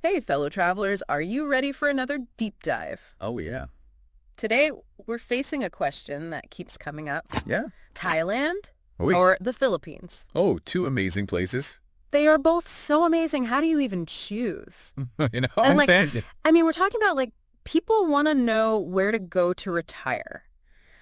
Hey, fellow travelers, are you ready for another deep dive? Oh, yeah. Today, we're facing a question that keeps coming up. Yeah. Thailand Oh, wait. or the Philippines? Oh, two amazing places. They are both so amazing. How do you even choose? And I'm like, fan. we're talking about people want to know where to go to retire,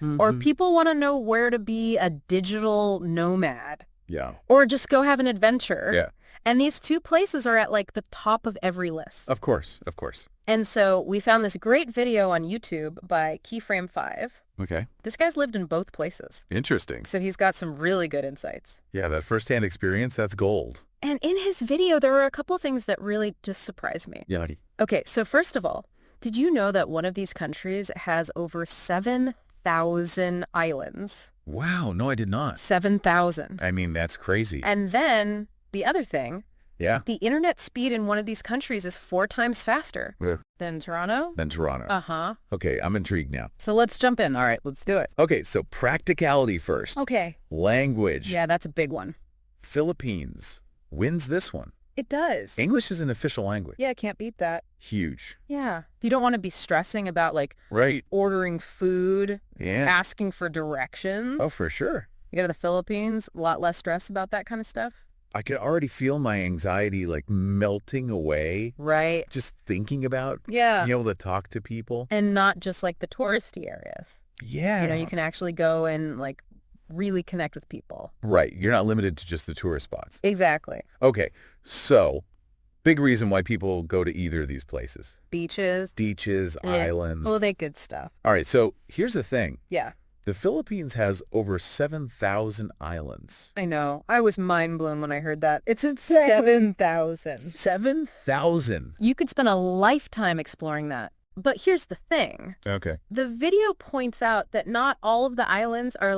or Mhm. people want to know where to be a digital nomad, Yeah. or just go have an adventure. Yeah. And these two places are at the top of every list. Of course. Of course. And so we found this great video on YouTube by Keyframe5. Okay. This guy's lived in both places, Interesting. so he's got some really good insights. Yeah, that firsthand experience, that's gold. And in his video, there were a couple of things that really just surprised me. Yeah. Okay, so first of all, did you know that one of these countries has over 7,000 islands? Wow. No, I did not. 7,000. I mean, that's crazy. And then the other thing, Yeah. the internet speed in one of these countries is 4 times faster Yeah. than Toronto. Then Toronto. Uh-huh. Okay, I'm intrigued now. So let's jump in. All right, let's do it. Okay, so practicality first. Okay. Language. Yeah, that's a big one. Philippines wins this one. It does. English is an official language. Yeah, can't beat that. Huge. Yeah. You don't want to be stressing about Right. ordering food, Yeah. asking for directions. Oh, for sure. You go to the Philippines, a lot less stress about that kind of stuff. I could already feel my anxiety melting away Right. just thinking about Yeah. being able to talk to people. And not just the touristy areas. Yeah. You can actually go and really connect with people. Right. You're not limited to just the tourist spots. Exactly. Okay. So, big reason why people go to either of these places. Beaches. Beaches, Yeah. islands. Oh, they good stuff. All right. So, here's the thing. Yeah. The Philippines has over 7,000 islands. I know. I was mind blown when I heard that. It's at 7,000. 7,000. You could spend a lifetime exploring that. But here's the thing. Okay. The video points out that not all of the islands are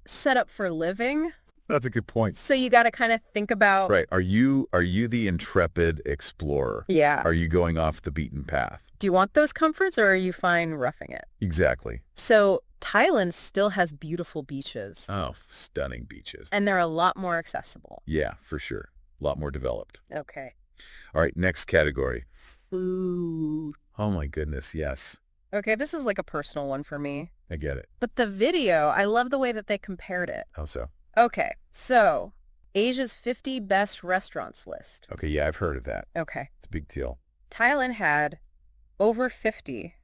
set up for living. That's a good point. So you got to kind of think about. Right. Are you the intrepid explorer? Yeah. Are you going off the beaten path? Do you want those comforts or are you fine roughing it? Exactly. So Thailand still has beautiful beaches. Oh, stunning beaches. And they're a lot more accessible. Yeah, for sure. A lot more developed. Okay. All right, next category. Food. Oh my goodness, yes. Okay, this is a personal one for me. I get it. But the video, I love the way that they compared it. How so? Okay, so Asia's 50 best restaurants list. Okay, yeah, I've heard of that. Okay. It's a big deal. Thailand had over 50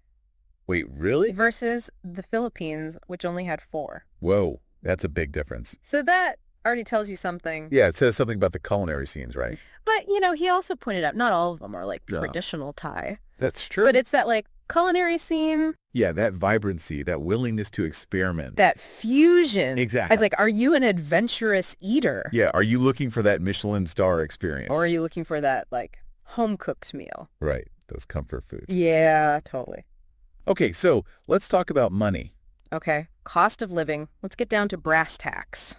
Wait, really? versus the Philippines, which only had 4. Whoa, that's a big difference. So that already tells you something. Yeah, it says something about the culinary scenes, right? But, he also pointed out not all of them are No. traditional Thai. That's true. But it's that culinary scene, Yeah, that vibrancy, that willingness to experiment. that fusion. Exactly. It's are you an adventurous eater? Yeah, are you looking for that Michelin star experience? Or are you looking for that home-cooked meal? Right, those comfort foods. Yeah, totally. Okay, so let's talk about money. Okay, cost of living. Let's get down to brass tacks.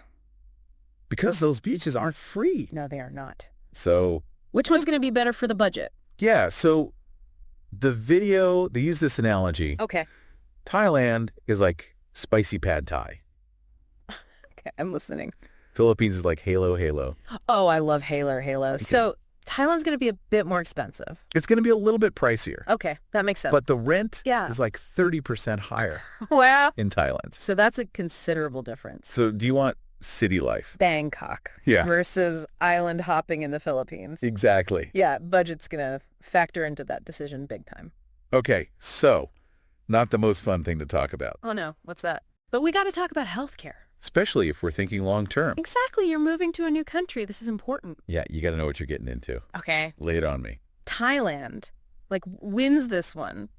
Because those beaches aren't free. No, they are not. So, Which one's going to be better for the budget? yeah, so the video, they use this analogy. Okay. Thailand is like spicy pad Thai. Okay, I'm listening. Philippines is like Halo Halo. Oh, I love Halo. So Thailand's going to be a bit more expensive. It's going to be a little bit pricier. Okay, that makes sense. But the rent Yeah. is like 30% higher Wow. in Thailand. So that's a considerable difference. So do you want city life? Bangkok Yeah. versus island hopping in the Philippines. Exactly. Yeah, budget's going to factor into that decision big time. Okay, so not the most fun thing to talk about, Oh, no. What's that? But we got to talk about healthcare. especially if we're thinking long term. Exactly. You're moving to a new country. This is important. Yeah, you got to know what you're getting into. Okay. Lay it on me. Thailand, wins this one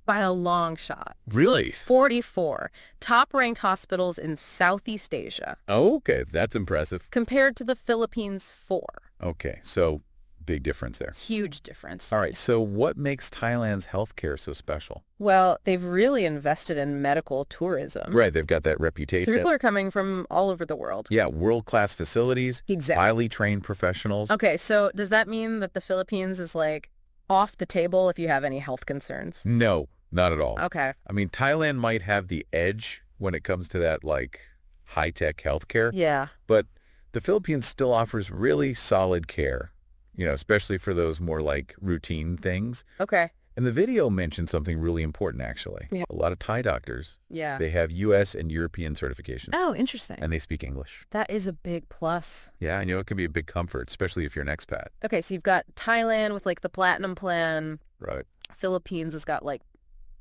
by a long shot. Really? 44 top-ranked hospitals in Southeast Asia Oh, okay, that's impressive. compared to the Philippines' 4. Okay, so big difference there. Huge difference. All right, so what makes Thailand's healthcare so special? Well, they've really invested in medical tourism. Right, they've got that So reputation. people are coming from all over the world. Yeah, world-class facilities, Exactly. highly trained professionals. Okay, so does that mean that the Philippines is off the table if you have any health concerns? No, not at all. Okay. I mean, Thailand might have the edge when it comes to that, high-tech healthcare, Yeah. but the Philippines still offers really solid care. especially for those more like routine things. Okay. And the video mentioned something really important, actually. Yeah. A lot of Thai doctors, Yeah. they have U.S. and European certifications. Oh, interesting. And they speak English. That is a big plus. Yeah, and it can be a big comfort, especially if you're an expat. Okay, so you've got Thailand with like the platinum plan. Right. Philippines has got like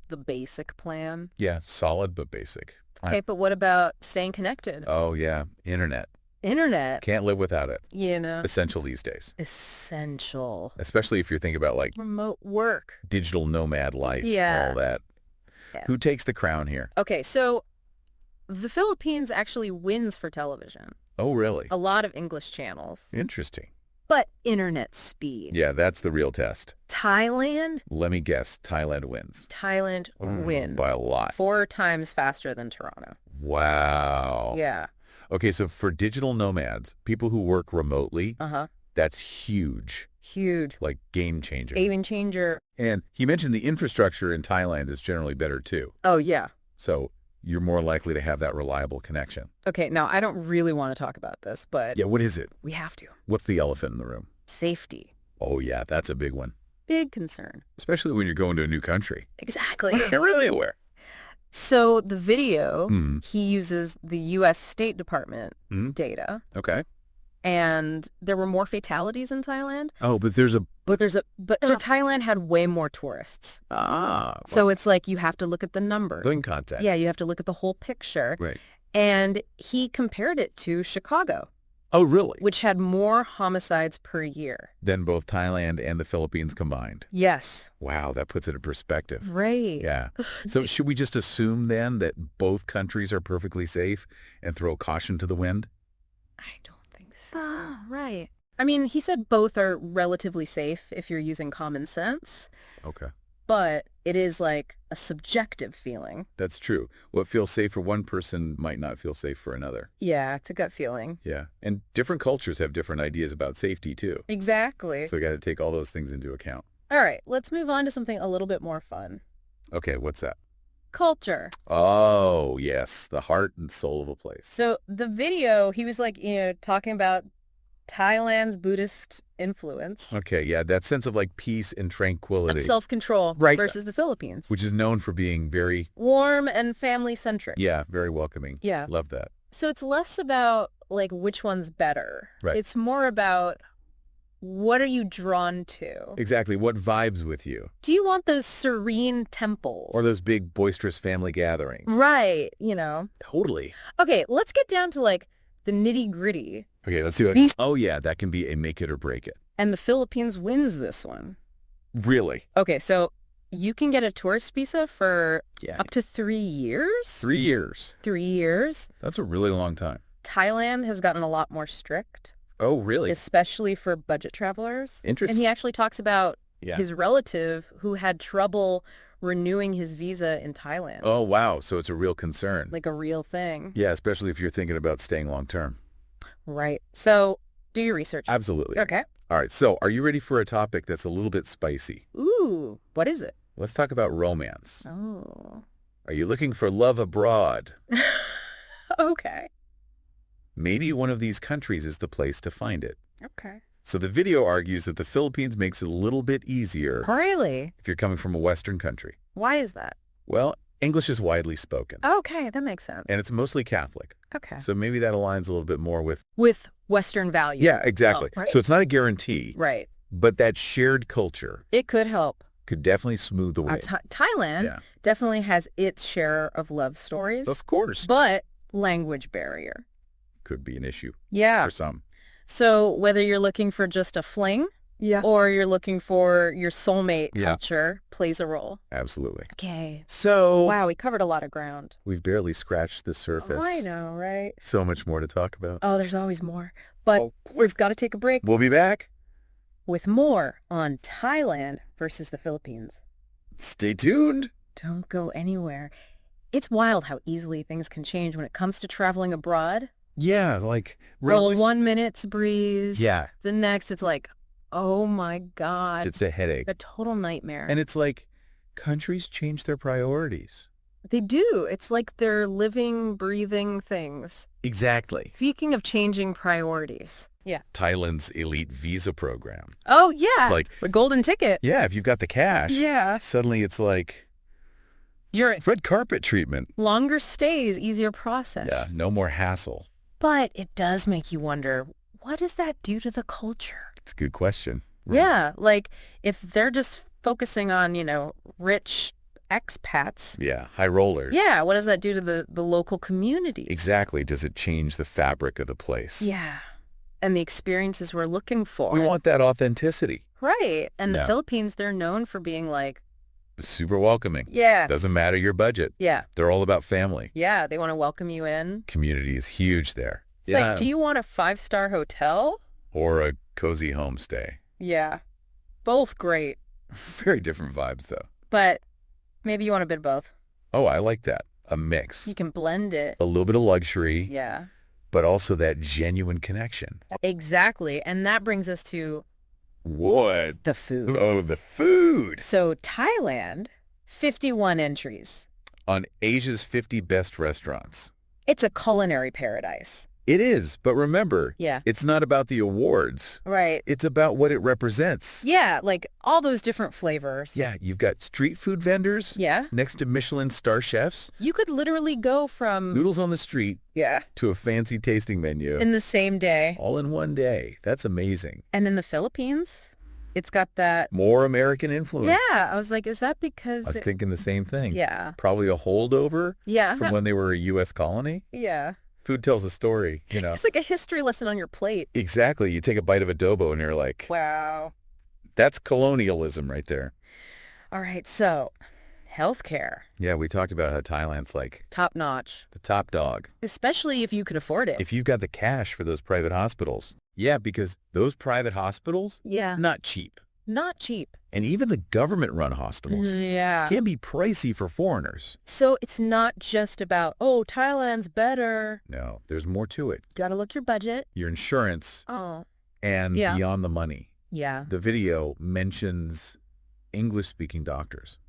the basic plan. Yeah, solid but basic. Okay, but what about staying connected? Oh, yeah, internet. Internet. Can't live without it. Essential these days. Essential. Especially if you're thinking about like Remote work. digital nomad life, Yeah. all that. Yeah. Who takes the crown here? Okay, so the Philippines actually wins for television. Oh, really? A lot of English channels. Interesting. But internet speed. Yeah, that's the real test. Thailand? Let me guess, Thailand wins. Thailand wins. By a lot. 4 times faster than Toronto. Wow. Yeah. Okay, so for digital nomads, people who work remotely, Uh-huh. that's huge, Huge. like game changer. Game changer. And he mentioned the infrastructure in Thailand is generally better too. Oh, yeah. So you're more likely to have that reliable connection. Okay, now I don't really want to talk about this, but Yeah, what is it? we have to. What's the elephant in the room? Safety. Oh, yeah, that's a big one, Big concern. especially when you're going to a new country. Exactly. You're really aware. So the video, Hmm. he uses the U.S. State Department Hmm. data, Okay. and there were more fatalities in Thailand. Oh, but there's a... But so Thailand had way more tourists. So it's like you have to look at the numbers. Doing contact. Yeah, you have to look at the whole picture. Right. And he compared it to Chicago, Oh, really? which had more homicides per year. Then both Thailand and the Philippines combined. Yes. Wow, that puts it in perspective. Right. Yeah. So should we just assume then that both countries are perfectly safe and throw caution to the wind? I don't think so. Right. I mean, he said both are relatively safe if you're using common sense, Okay. but it is like a subjective feeling. That's true. What feels safe for one person might not feel safe for another. Yeah, it's a gut feeling. Yeah. And different cultures have different ideas about safety too. Exactly. So we got to take all those things into account. All right, let's move on to something a little bit more fun. Okay, what's that? Culture. Oh, yes. The heart and soul of a place. So the video, he was like, talking about Thailand's Buddhist influence Okay, yeah, that sense of like peace and tranquility, and self-control Right. versus the Philippines. which is known for being very, Warm and family-centric. yeah, very welcoming. Yeah. Love that. So it's less about like which one's better. Right. It's more about what are you drawn to? Exactly. What vibes with you? Do you want those serene temples? Or those big boisterous family gatherings? Right, Totally. Okay, let's get down to like the nitty-gritty. Okay, let's do it. These- Oh, yeah, that can be a make it or break it. And the Philippines wins this one. Really? Okay, so you can get a tourist visa for Yeah. up to 3 years? 3 years. 3 years. That's a really long time. Thailand has gotten a lot more strict, Oh, really? especially for budget travelers. Interesting. And he actually talks about Yeah. his relative who had trouble renewing his visa in Thailand. Oh, wow. So it's a real concern. Like a real thing. Yeah, especially if you're thinking about staying long term. Right. So do your research. Absolutely. Okay. All right. So are you ready for a topic that's a little bit spicy? Ooh, what is it? Let's talk about romance. Oh. Are you looking for love abroad? Okay. Maybe one of these countries is the place to find it. Okay. So the video argues that the Philippines makes it a little bit easier Really? if you're coming from a Western country. Why is that? Well, English is widely spoken, Okay, that makes sense. and it's mostly Catholic. Okay. So maybe that aligns a little bit more with... With Western values. Yeah, exactly. Oh, right. So it's not a guarantee, Right. but that shared culture It could help. could definitely smooth the way. Thailand Yeah. definitely has its share of love stories, Of course. but language barrier. Could be an issue Yeah. for some. So whether you're looking for just a fling or you're looking for your soulmate, Yeah. culture plays a role. Absolutely. Okay. So Wow, we covered a lot of ground. we've barely scratched the surface. I know, right? So much more to talk about. Oh, there's always more. But Oh. we've got to take a break We'll be back. with more on Thailand versus the Philippines. Stay tuned. Don't go anywhere. It's wild how easily things can change when it comes to traveling abroad. Yeah, like... Well, 1 minute's a breeze. Yeah. The next, it's like, oh my God. It's a headache. A total nightmare. And it's like countries change their priorities. They do. It's like they're living, breathing things. Exactly. Speaking of changing priorities. Yeah. Thailand's elite visa program. Oh, It's yeah. like, The golden ticket. yeah, if you've got the cash, Yeah. suddenly it's like You're red carpet treatment. longer stays, easier process. Yeah, no more hassle. But it does make you wonder, what does that do to the culture? It's a good question. Yeah. Like if they're just focusing on, rich expats. Yeah, high rollers. Yeah. What does that do to the local community? Exactly. Does it change the fabric of the place? Yeah. And the experiences we're looking for. We want that authenticity. Right. And the Yeah. Philippines, they're known for being like, Super welcoming. yeah. Doesn't matter your budget. Yeah. They're all about family. Yeah. They want to welcome you in. Community is huge there. It's like, do you want a 5-star hotel? Or a cozy homestay. Yeah. Both great. Very different vibes, though. But maybe you want a bit of both. Oh, I like that. A mix. You can blend it. A little bit of luxury, Yeah. but also that genuine connection. Exactly. And that brings us to What? the food. Oh, the food. So Thailand, 51 entries. On Asia's 50 best restaurants. It's a culinary paradise. It is, but remember, Yeah. it's not about the awards. Right. It's about what it represents. Yeah, like all those different flavors. Yeah, you've got street food vendors Yeah. next to Michelin star chefs, You could literally go from noodles on the street yeah to a fancy tasting menu, in the same day. all in one day. That's amazing. And in the Philippines, it's got that. More American influence. Yeah, I was like, is that because I was thinking the same thing. yeah. Probably a holdover Yeah. from when they were a U.S. colony. Yeah. Food tells a story, you know. It's like a history lesson on your plate. Exactly. You take a bite of adobo and you're like, Wow. that's colonialism right there. All right, so healthcare, Yeah, we talked about how Thailand's like top notch, the top dog. especially if you can afford it. If you've got the cash for those private hospitals. Yeah, because those private hospitals, Yeah. not cheap. Not cheap. And even the government-run hospitals Yeah. can be pricey for foreigners. So it's not just about, oh, Thailand's better. No, there's more to it. Got to look your budget. Your insurance Oh. and Yeah. beyond the money. Yeah. The video mentions English-speaking doctors,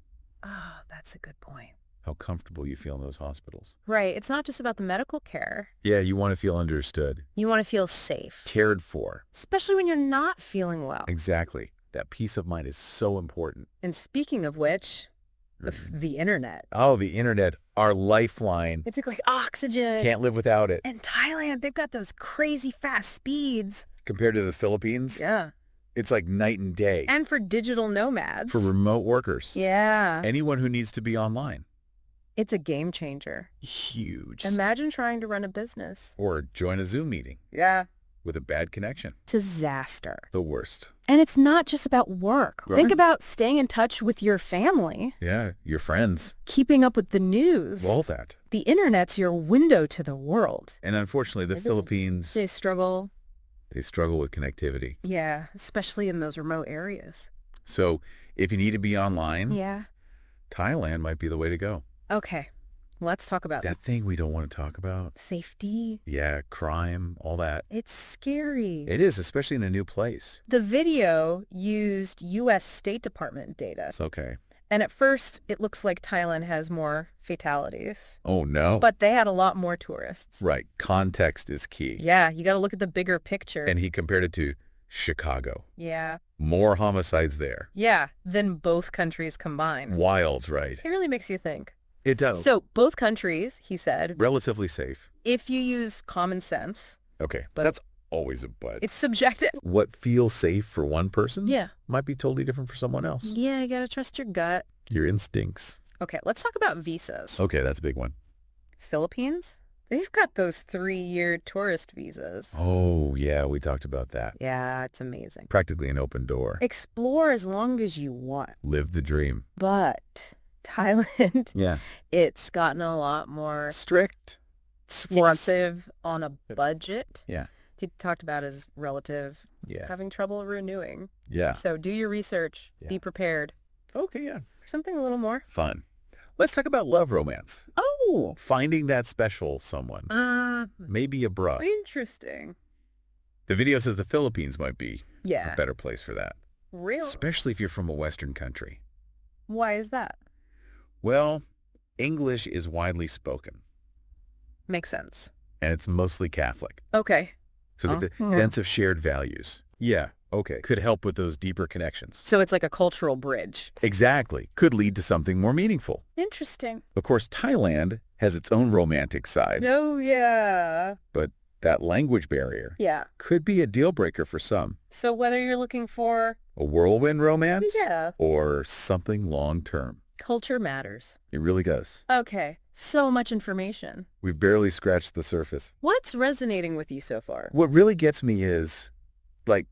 Oh, that's a good point. how comfortable you feel in those hospitals. Right. It's not just about the medical care. Yeah, you want to feel understood, You want to feel safe, cared for. especially when you're not feeling well. Exactly. That peace of mind is so important. And speaking of which, the internet. Oh, the internet, our lifeline. It's like oxygen. Can't live without it. And Thailand, they've got those crazy fast speeds. Compared to the Philippines, Yeah. it's like night and day And for digital nomads. for remote workers. Yeah. Anyone who needs to be online. It's a game changer. Huge. Imagine trying to run a business. Or join a Zoom meeting Yeah. with a bad connection. Disaster. The worst. And it's not just about work. Right. Think about staying in touch with your family, Yeah, your friends. keeping up with the news. All that. The internet's your window to the world. And unfortunately, the They do. Philippines, They struggle. they struggle with connectivity. Yeah, especially in those remote areas. So if you need to be online, Yeah. Thailand might be the way to go. Okay. Let's talk about That thing we don't want to talk about. safety. Yeah, crime, all that. It's scary. It is, especially in a new place. The video used U.S. State Department data. It's okay. And at first, it looks like Thailand has more fatalities. Oh, no. But they had a lot more tourists. Right. Context is key. Yeah, you got to look at the bigger picture. And he compared it to Chicago. Yeah. More homicides there. Yeah, than both countries combined. Wild, right? It really makes you think. It does. So both countries, he said, Relatively safe. if you use common sense, Okay. But- That's always a but. it's subjective. What feels safe for one person Yeah. might be totally different for someone else. Yeah, you got to trust your gut. Your instincts. Okay, let's talk about visas. Okay, that's a big one. Philippines, they've got those 3-year tourist visas. Oh, yeah, we talked about that. Yeah, it's amazing. Practically an open door. Explore as long as you want. Live the dream. But Thailand, Yeah. it's gotten a lot more Strict. expensive on a budget. Yeah. He talked about his relative Yeah. having trouble renewing. Yeah. So do your research. Yeah. Be prepared Okay, yeah. for something a little more. Fun. Let's talk about love romance. Oh, Finding that special someone. Maybe abroad. interesting. The video says the Philippines might be Yeah. a better place for that. Real. Especially if you're from a Western country. Why is that? Well, English is widely spoken, Makes sense. and it's mostly Catholic. Okay. So the sense of shared values. Yeah, okay. Could help with those deeper connections. So it's like a cultural bridge. Exactly. Could lead to something more meaningful. Interesting. Of course, Thailand has its own romantic side, Oh, yeah. but that language barrier Yeah. could be a deal breaker for some. So whether you're looking for, A whirlwind romance? yeah, Or something long-term. culture matters. It really does. Okay. So much information. We've barely scratched the surface. What's resonating with you so far? What really gets me is, like,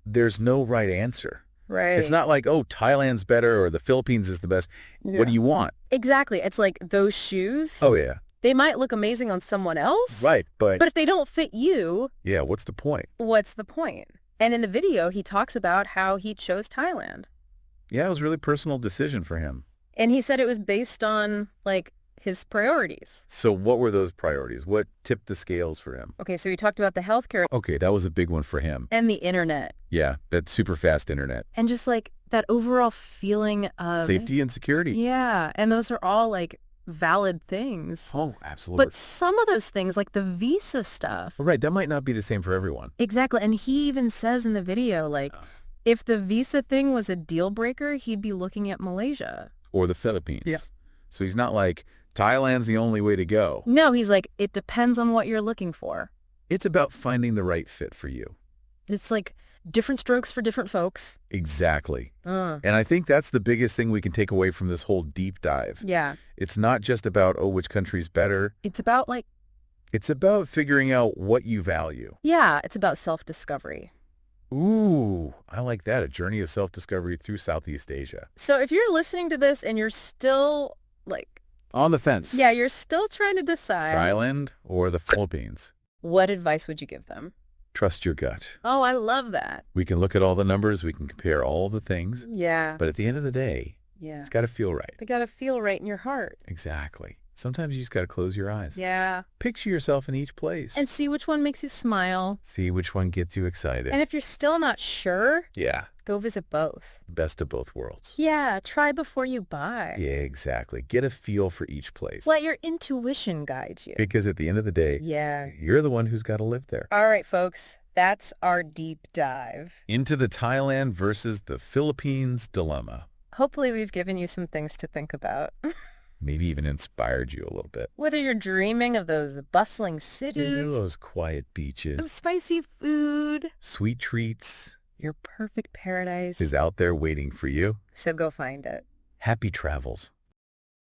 there's no right answer. Right. It's not like, oh, Thailand's better or the Philippines is the best. Yeah. What do you want? Exactly. It's like those shoes, Oh, yeah. they might look amazing on someone else. Right, but But if they don't fit you, yeah, what's the point? what's the point? And in the video, he talks about how he chose Thailand. Yeah, it was a really personal decision for him. And he said it was based on, like, his priorities. So what were those priorities? What tipped the scales for him? Okay, so he talked about the healthcare Okay, that was a big one for him. and the internet. Yeah, that super fast internet. And just, like, that overall feeling of... Safety and security. Yeah, and those are all, like, valid things. Oh, absolutely. But some of those things, like the visa stuff... Right, that might not be the same for everyone. Exactly, and he even says in the video, like, if the visa thing was a deal breaker, he'd be looking at Malaysia. Or the Philippines. Yeah. So he's not like, Thailand's the only way to go. No, he's like, it depends on what you're looking for. It's about finding the right fit for you. It's like different strokes for different folks. Exactly. And I think that's the biggest thing we can take away from this whole deep dive. Yeah. It's not just about, oh, which country's better. It's about, like... It's about figuring out what you value. Yeah, it's about self-discovery. Ooh, I like that. A journey of self-discovery through Southeast Asia. So if you're listening to this and you're still, like... On the fence. Yeah, you're still trying to decide... Thailand or the Philippines. What advice would you give them? Trust your gut. Oh, I love that. We can look at all the numbers. We can compare all the things. Yeah. But at the end of the day, Yeah. it's got to feel right. They got to feel right in your heart. Exactly. Sometimes you just got to close your eyes. Yeah. Picture yourself in each place. And see which one makes you smile. See which one gets you excited. And if you're still not sure, Yeah. go visit both. Best of both worlds. Yeah, try before you buy. Yeah, exactly. Get a feel for each place. Let your intuition guide you. Because at the end of the day, Yeah. you're the one who's got to live there. All right, folks. That's our deep dive. Into the Thailand versus the Philippines dilemma. Hopefully we've given you some things to think about. Maybe even inspired you a little bit. Whether you're dreaming of those bustling cities, Those quiet of beaches, spicy food, sweet treats your perfect paradise. is out there waiting for you. So go find it. Happy travels.